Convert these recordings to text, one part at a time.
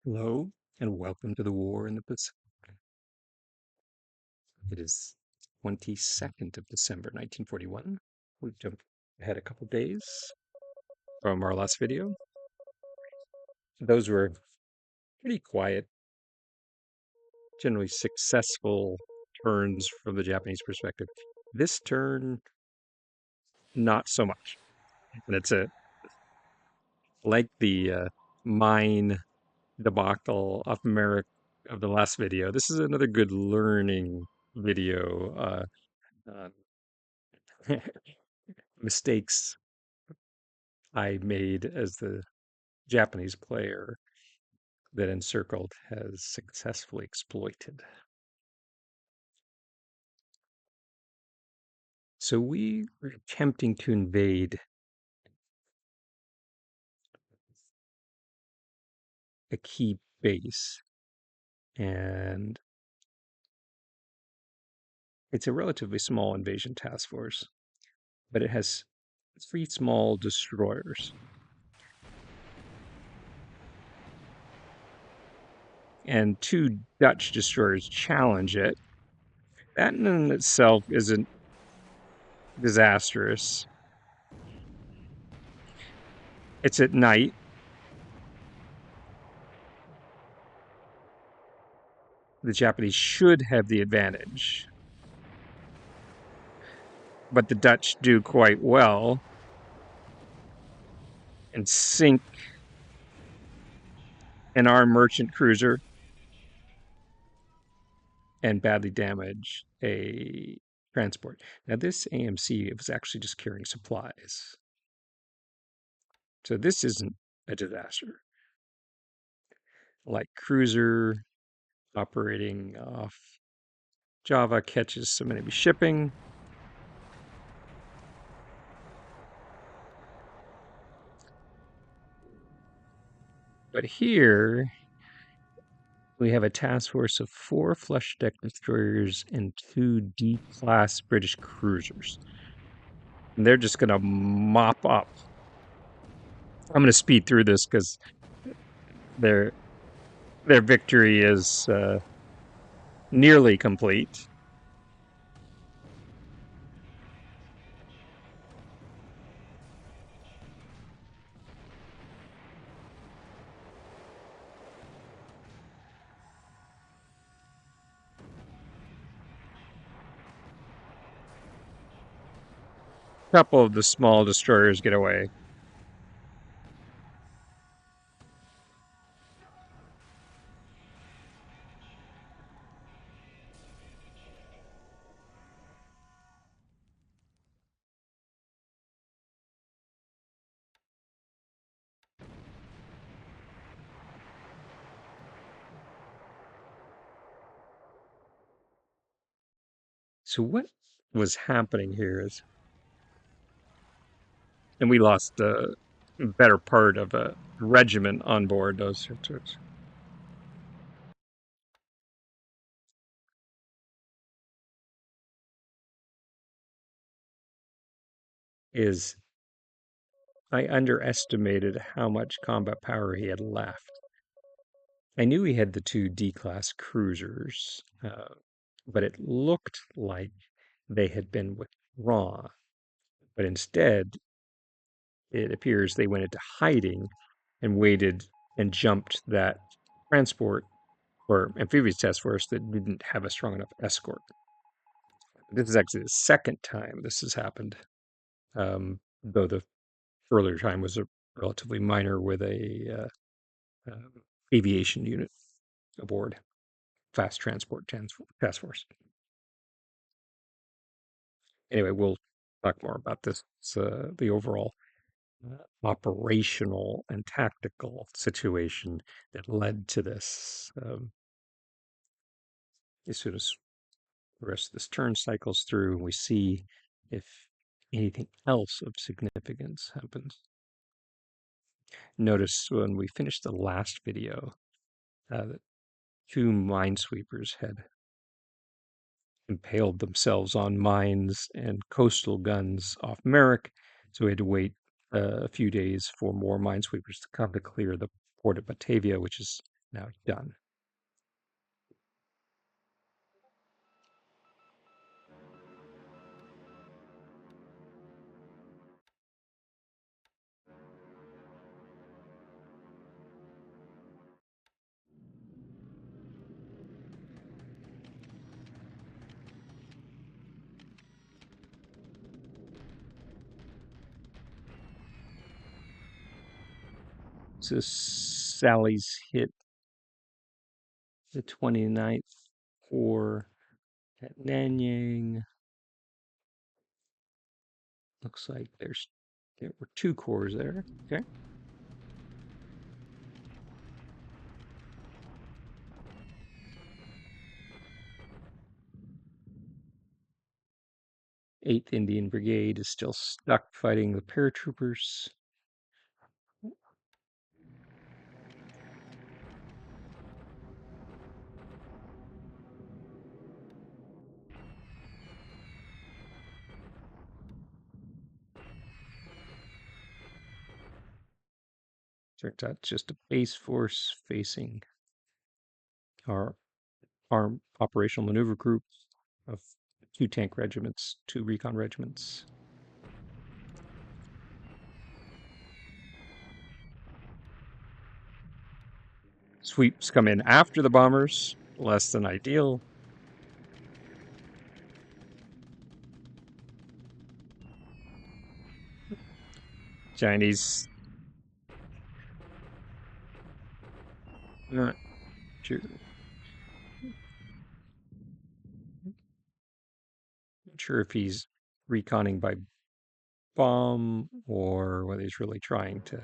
Hello, and welcome to the War in the Pacific. It is 22nd of December, 1941. We've jumped ahead a couple days from our last video. Those were pretty quiet, generally successful turns from the Japanese perspective. This turn, not so much. And it's like the mine debacle of America of the last video. This is another good learning video. Mistakes I made as the Japanese player that Encircled has successfully exploited. So we were attempting to invade a key base, and it's a relatively small invasion task force, but it has 3 small destroyers. And 2 Dutch destroyers challenge it. That in itself isn't disastrous. It's at night. The Japanese should have the advantage, but the Dutch do quite well and sink an armed merchant cruiser and badly damage a transport. Now, this AMC was actually just carrying supplies. So this isn't a disaster. Light cruiser operating off Java catches some enemy shipping. But here we have a task force of 4 flush deck destroyers and 2 D-class British cruisers. And they're just going to mop up. I'm going to speed through this because their victory is nearly complete. A couple of the small destroyers get away. So what was happening here is, and we lost the better part of a regiment on board those ships. Is I underestimated how much combat power he had left. I knew he had the 2 D-class cruisers, but it looked like they had been withdrawn. But instead, it appears they went into hiding and waited and jumped that transport or amphibious task force that didn't have a strong enough escort. This is actually the second time this has happened, though the earlier time was a relatively minor with a aviation unit aboard, fast transport task force. Anyway, we'll talk more about this, the overall operational and tactical situation that led to this. As soon as the rest of this turn cycles through, we see if anything else of significance happens. Notice when we finished the last video that 2 minesweepers had impaled themselves on mines and coastal guns off Merrick, so we had to wait a few days for more minesweepers to come to clear the port of Batavia, which is Now done. So Sally's hit the 29th core at Nanyang. Looks like there were 2 cores there. Okay. Eighth Indian Brigade is still stuck fighting the paratroopers. Turns out it's just a base force facing our operational maneuver group of 2 tank regiments, 2 recon regiments. Sweeps come in after the bombers, less than ideal. Chinese, not sure. Not sure if he's reconning by bomb or whether he's really trying to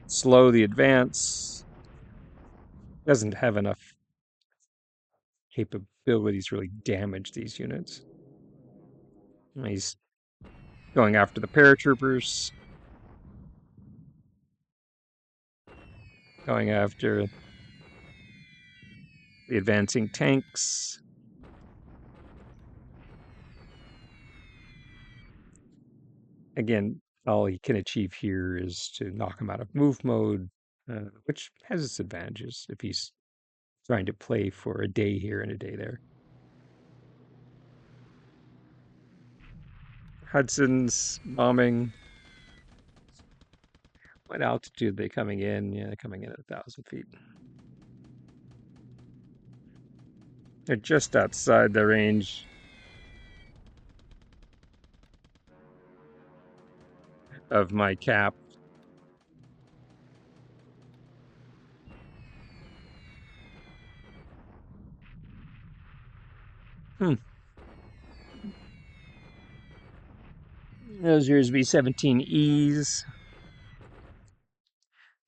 slow the advance. Doesn't have enough capabilities to really damage these units. He's going after the paratroopers, going after the advancing tanks. Again, all he can achieve here is to knock him out of move mode, which has its advantages if he's trying to play for a day here and a day there. Hudson's bombing. What altitude are they coming in? Yeah, they're coming in at 1,000 feet. They're just outside the range of my cap. Those are his B-17Es.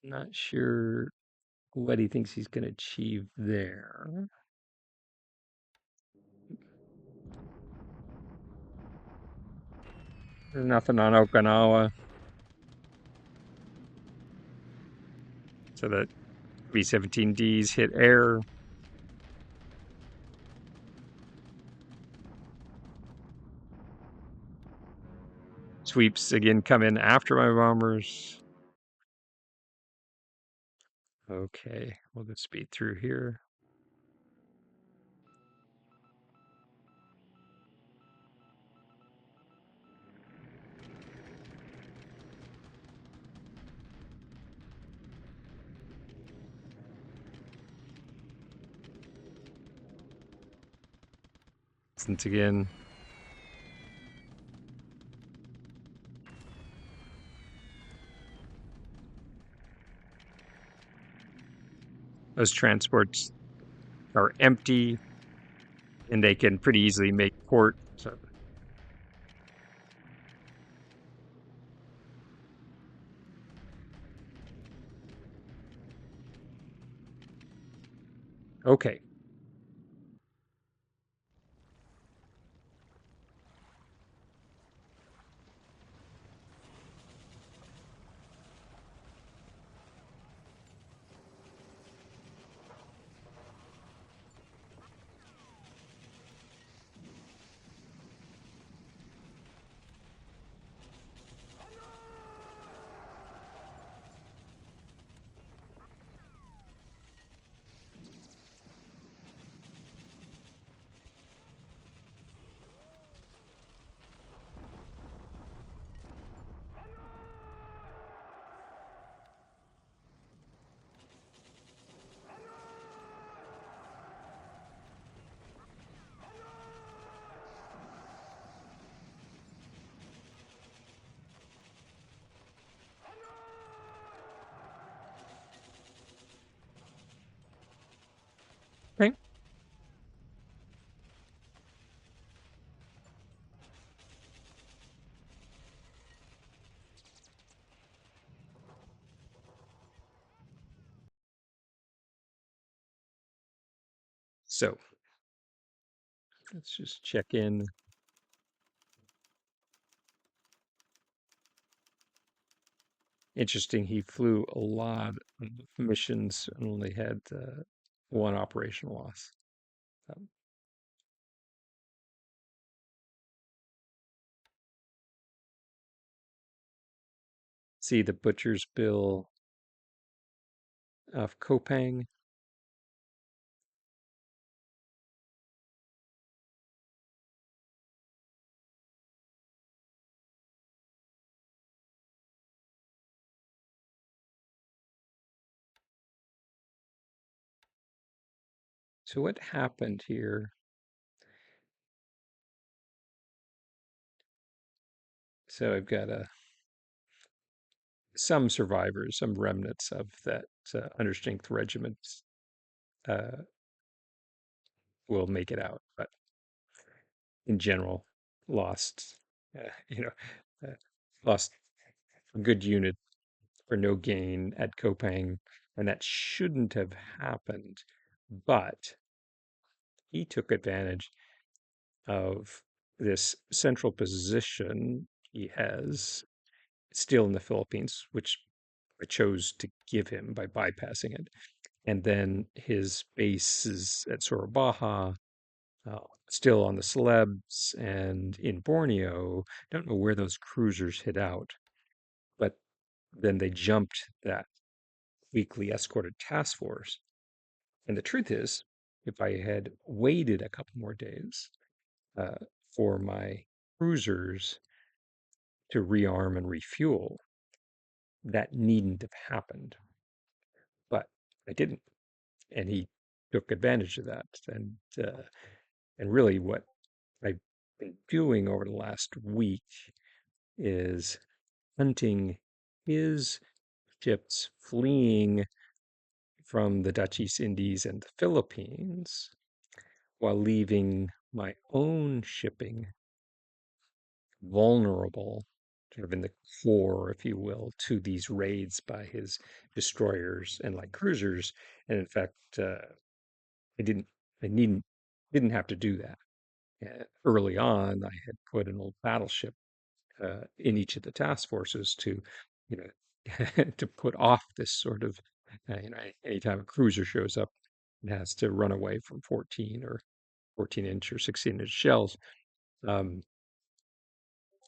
Not sure what he thinks he's going to achieve there. There's nothing on Okinawa. So the B-17Ds hit air. Sweeps again come in after my bombers. Okay, we'll just speed through here. Once again. Those transports are empty and they can pretty easily make port. So. Okay. So let's just check in. Interesting. He flew a lot of missions and only had one operational loss. Um, see the butcher's bill of Koepang. So what happened here? So I've got some survivors, some remnants of that understrength regiment uh, will make it out, but in general, lost. You know, lost a good unit for no gain at Kopang, and that shouldn't have happened. But he took advantage of this central position he has still in the Philippines, which I chose to give him by bypassing it. And then his bases at Surabaha, still on the Celebs and in Borneo. Don't know where those cruisers hid out, but then they jumped that weekly escorted task force. And the truth is, if I had waited a couple more days uh, for my cruisers to rearm and refuel, that needn't have happened. But I didn't, and he took advantage of that. And really, what I've been doing over the last week is hunting his ships fleeing from the Dutch East Indies and the Philippines while leaving my own shipping vulnerable, sort of in the core, if you will, to these raids by his destroyers and light cruisers. And in fact, I didn't, I didn't have to do that. Early on, I had put an old battleship in each of the task forces to, you know, to put off this sort of, anytime a cruiser shows up, it has to run away from 14-inch or 16-inch shells. Um,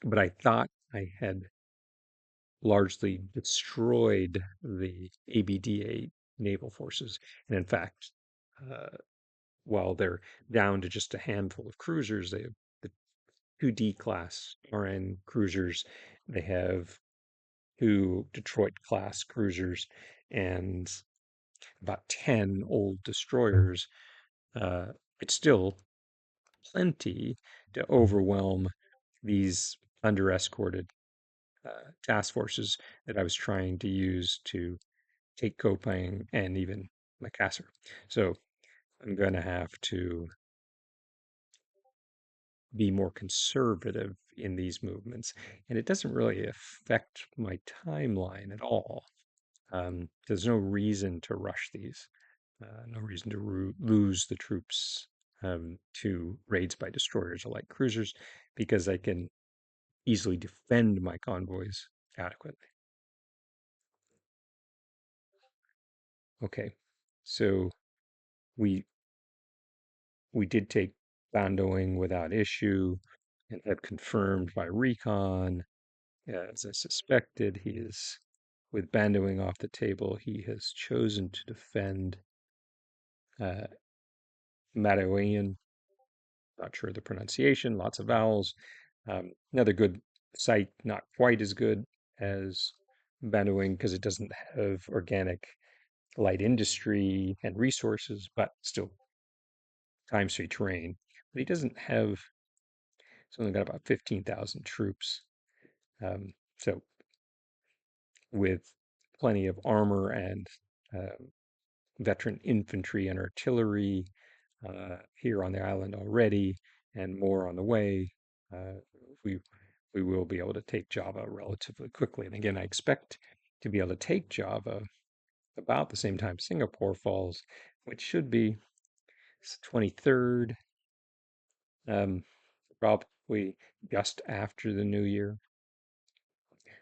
but I thought I had largely destroyed the ABDA naval forces. And in fact, uh, while they're down to just a handful of cruisers, they have the 2D class RN cruisers. They have two Detroit class cruisers and about 10 old destroyers. It's still plenty to overwhelm these under escorted task forces that I was trying to use to take Koepang and even Makassar. So I'm going to have to be more conservative in these movements. And it doesn't really affect my timeline at all. There's no reason to rush these, no reason to lose the troops to raids by destroyers or light cruisers because I can easily defend my convoys adequately. Okay, so we we did take Bandoing without issue and have confirmed by recon. As I suspected, he is, with Bandoing off the table, he has chosen to defend uh, Madawayan. Not sure the pronunciation, lots of vowels. Another good site, not quite as good as Bandoing because it doesn't have organic light industry and resources, but still time street terrain. But he doesn't have, he's only got about 15,000 troops. So with plenty of armor and veteran infantry and artillery here on the island already, and more on the way, uh, we we will be able to take Java relatively quickly. And again, I expect to be able to take Java about the same time Singapore falls, which should be It's 23rd, um, probably just after the new year,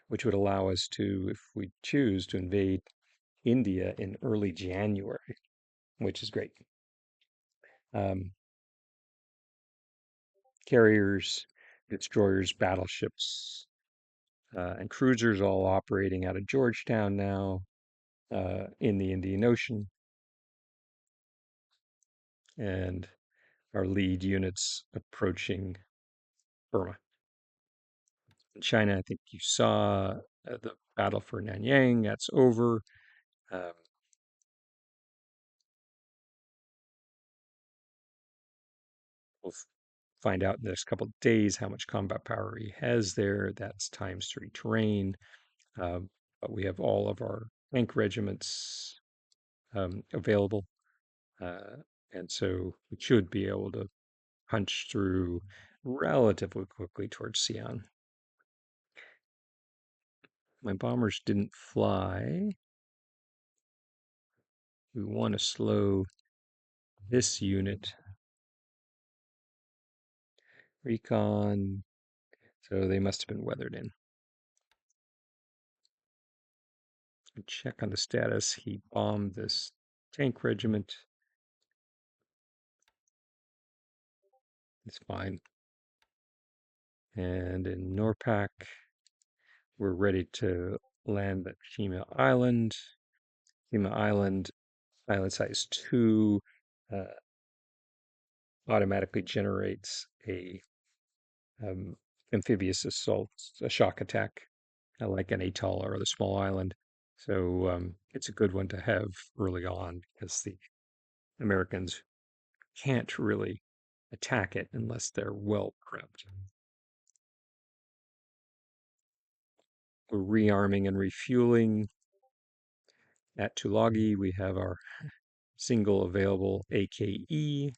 which would allow us to, if we choose, to invade India in early January, which is great. Um, Carriers, destroyers, battleships, and cruisers all operating out of Georgetown now in the Indian Ocean, and our lead units approaching Burma. In China, I think you saw the battle for Nanyang. That's over. Um, we'll find out in the next couple of days how much combat power he has there. That's times three terrain. Um, but we have all of our tank regiments available. Uh, and so we should be able to punch through relatively quickly towards Xi'an. My bombers didn't fly. We want to slow this unit. Recon. So they must have been weathered in. Check on the status. He bombed this tank regiment. It's fine. And in Norpak, we're ready to land at Shima Island. Shima Island, island size 2, uh, automatically generates a um, amphibious assault, a shock attack, like an atoll or the small island. So it's a good one to have early on because the Americans can't really attack it unless they're well prepped. We're rearming and refueling at Tulagi. We have our single available AKE,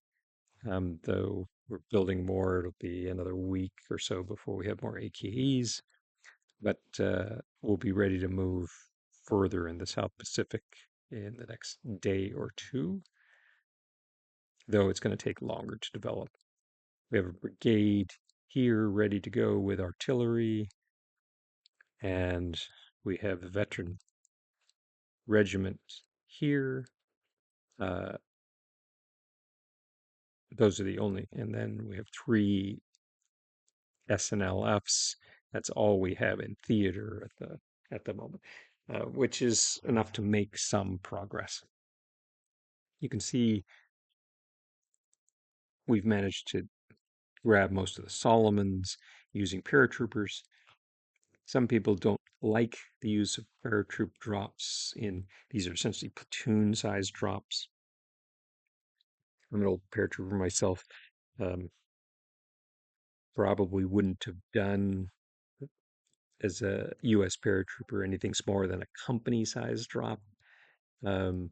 though we're building more. It'll be another week or so before we have more AKEs, but we'll be ready to move further in the South Pacific in the next day or two, though it's going to take longer to develop. We have a brigade here ready to go with artillery, and we have the veteran regiment here. Uh, those are the only, and then we have 3 SNLFs. That's all we have in theater at the moment, which is enough to make some progress. You can see we've managed to grab most of the Solomons using paratroopers. Some people don't like the use of paratroop drops in these are essentially platoon-sized drops. I'm an old paratrooper myself. Um, Probably wouldn't have done as a U.S. paratrooper anything smaller than a company-sized drop. Um,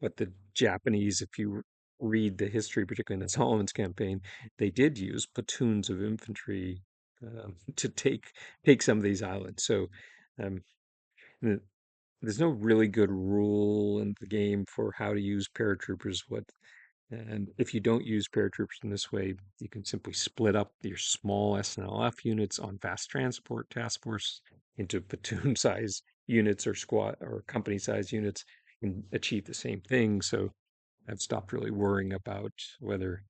but the Japanese, if you read the history, particularly in the Solomon's campaign, they did use platoons of infantry to take some of these islands. So um, there's no really good rule in the game for how to use paratroopers. And if you don't use paratroopers in this way, you can simply split up your small SNLF units on fast transport task force into platoon size units or squad or company size units and achieve the same thing. So I've stopped really worrying about whether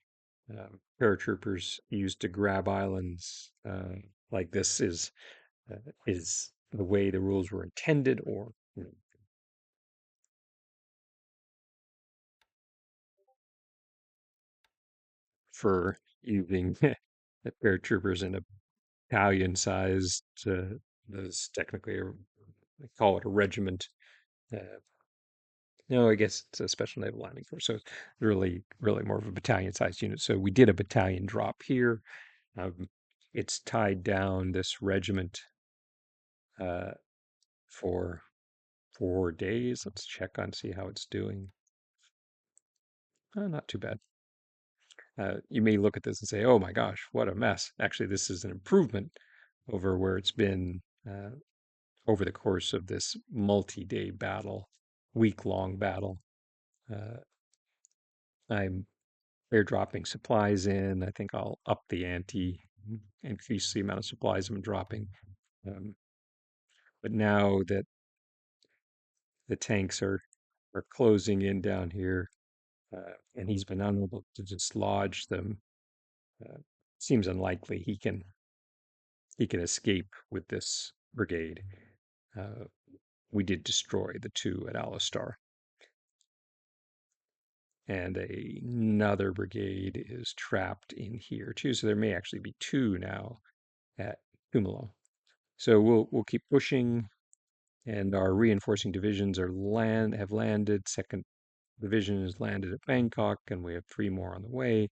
paratroopers used to grab islands like this is the way the rules were intended, or for using paratroopers in a battalion-sized, is technically they call it a regiment. Uh, no, I guess it's a special naval landing force. So it's really more of a battalion-sized unit. So we did a battalion drop here. Um, it's tied down this regiment uh, for 4 days. Let's check on see how it's doing. Not too bad. You may look at this and say, "Oh my gosh, what a mess!" Actually, this is an improvement over where it's been over the course of this multi-day battle, week-long battle. Uh, I'm airdropping supplies in. I think I'll up the ante, increase the amount of supplies I'm dropping. Um, but now that the tanks are closing in down here, and he's been unable to dislodge them, uh, seems unlikely he can escape with this brigade. Uh, we did destroy the two at Alistar, and another brigade is trapped in here too. So there may actually be two now at Tumalo. So we'll keep pushing, and our reinforcing divisions have landed. Second division is landed at Bangkok, and we have three more on the way.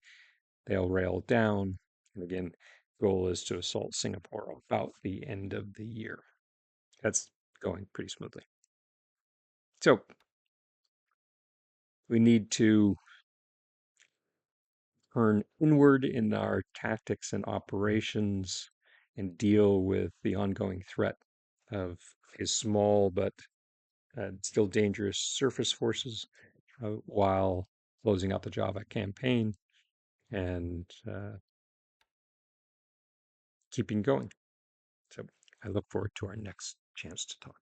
They'll rail down, and again, goal is to assault Singapore about the end of the year. That's going pretty smoothly. So we need to turn inward in our tactics and operations and deal with the ongoing threat of his small but still dangerous surface forces while closing out the Java campaign and keeping going. So I look forward to our next chance to talk.